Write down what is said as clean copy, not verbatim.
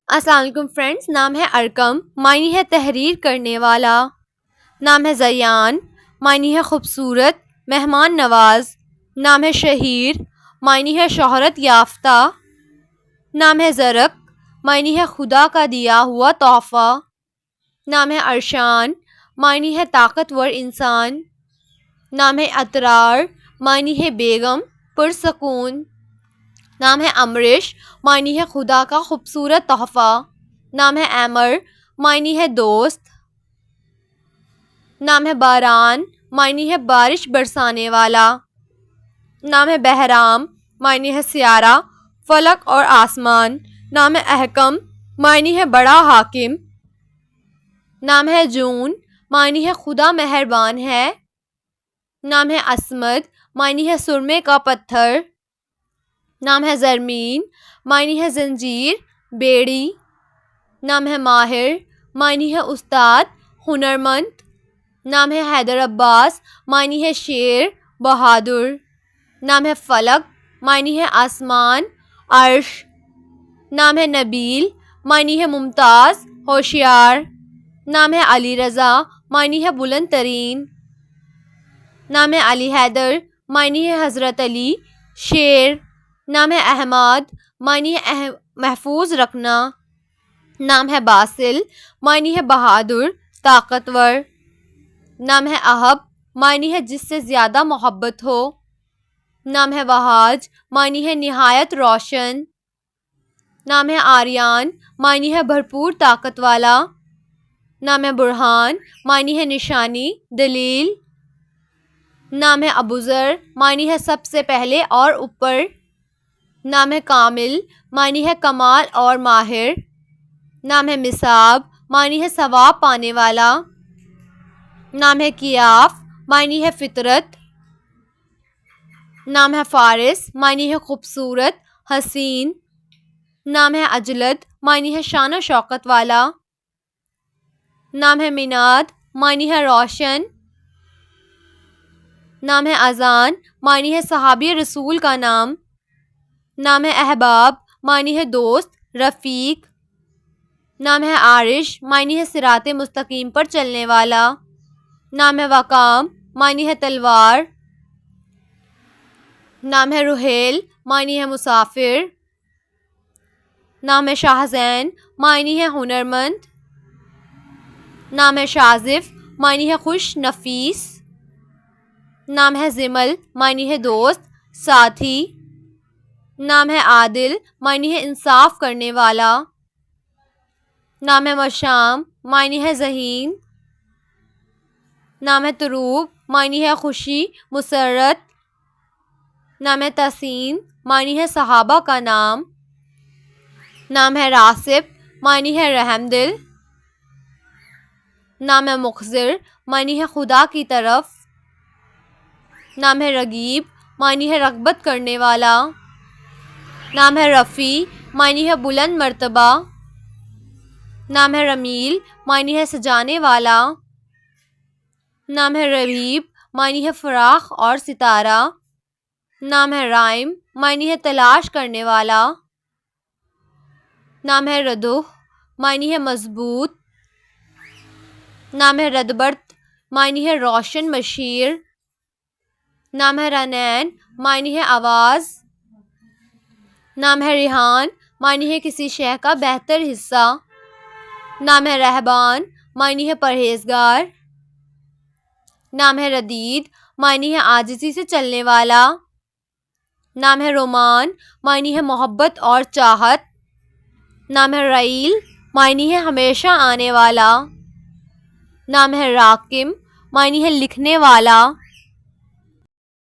السلام علیکم فرینڈس. نام ہے ارکم، معنی ہے تحریر کرنے والا. نام ہے زیان، معنی ہے خوبصورت مہمان نواز. نام ہے شہیر، معنی ہے شہرت یافتہ. نام ہے زرق، معنی ہے خدا کا دیا ہوا تحفہ. نام ہے ارشان، معنی ہے طاقتور انسان. نام ہے اطرار، معنی ہے بیگم پرسکون. نام ہے امرش، معنی ہے خدا کا خوبصورت تحفہ. نام ہے ایمر، معنی ہے دوست. نام ہے باران، معنی ہے بارش برسانے والا. نام ہے بہرام، معنی ہے سیارہ، فلک اور آسمان. نام ہے احکم، معنی ہے بڑا حاکم. نام ہے جون، معنی ہے خدا مہربان ہے. نام ہے عصمت، معنی ہے سرمے کا پتھر. نام ہے زرمین، معنی ہے زنجیر بیڑی. نام ہے ماہر، معنی ہے استاد ہنرمند. نام ہے حیدر عباس، معنی ہے شیر بہادر. نام ہے فلک، معنی ہے آسمان عرش. نام ہے نبیل، معنی ہے ممتاز ہوشیار. نام ہے علی رضا، معنی ہے بلند ترین. نام ہے علی حیدر، معنی ہے حضرت علی شیر. نام ہے احمد، معنی ہے محفوظ رکھنا. نام ہے باسل، معنی ہے بہادر طاقتور. نام ہے احب، معنی ہے جس سے زیادہ محبت ہو. نام ہے وہاج، معنی ہے نہایت روشن. نام ہے آریان، معنی ہے بھرپور طاقت والا. نام ہے برہان، معنی ہے نشانی دلیل. نام ہے ابوذر، معنی ہے سب سے پہلے اور اوپر. نام ہے کامل، معنی ہے کمال اور ماہر. نام ہے مصعب، معنی ہے ثواب پانے والا. نام ہے کیاف، معنی ہے فطرت. نام ہے فارس، معنی ہے خوبصورت حسین. نام ہے اجلد، معنی ہے شان و شوکت والا. نام ہے مناد، معنی ہے روشن. نام ہے اذان، معنی ہے صحابی رسول کا نام. نام ہے احباب، معنی ہے دوست رفیق. نام ہے عارش، معنی ہے صراط مستقیم پر چلنے والا. نام ہے وقام، معنی ہے تلوار. نام ہے رحیل، معنی ہے مسافر. نام ہے شاہزین، معنی ہے ہنرمند. نام ہے شازف، معنی ہے خوش نفیس. نام ہے زمل، معنی ہے دوست ساتھی. نام ہے عادل، معنی ہے انصاف کرنے والا. نام ہے مشام، معنی ہے ذہین. نام ہے تروب، معنی ہے خوشی مسرت. نام ہے تحسین، معنی ہے صحابہ کا نام. نام ہے راسب، معنی ہے رحم دل. نام ہے مخزر، معنی ہے خدا کی طرف. نام ہے رغیب، معنی ہے رغبت کرنے والا. نام ہے رفیع، معنی ہے بلند مرتبہ. نام ہے رمیل، معنی ہے سجانے والا. نام ہے ربیب، معنی ہے فراخ اور ستارہ. نام ہے رائم، معنی ہے تلاش کرنے والا. نام ہے ردوح، معنی ہے مضبوط. نام ہے ردبرت، معنی ہے روشن مشیر. نام ہے رنین، معنی ہے آواز. نام ہے ریحان، معنی ہے کسی شے کا بہتر حصہ. نام ہے رہبان، معنی ہے پرہیزگار. نام ہے ردید، معنی ہے عاجزی سے چلنے والا. نام ہے رومان، معنی ہے محبت اور چاہت. نام ہے رعیل، معنی ہے ہمیشہ آنے والا. نام ہے راقم، معنی ہے لکھنے والا.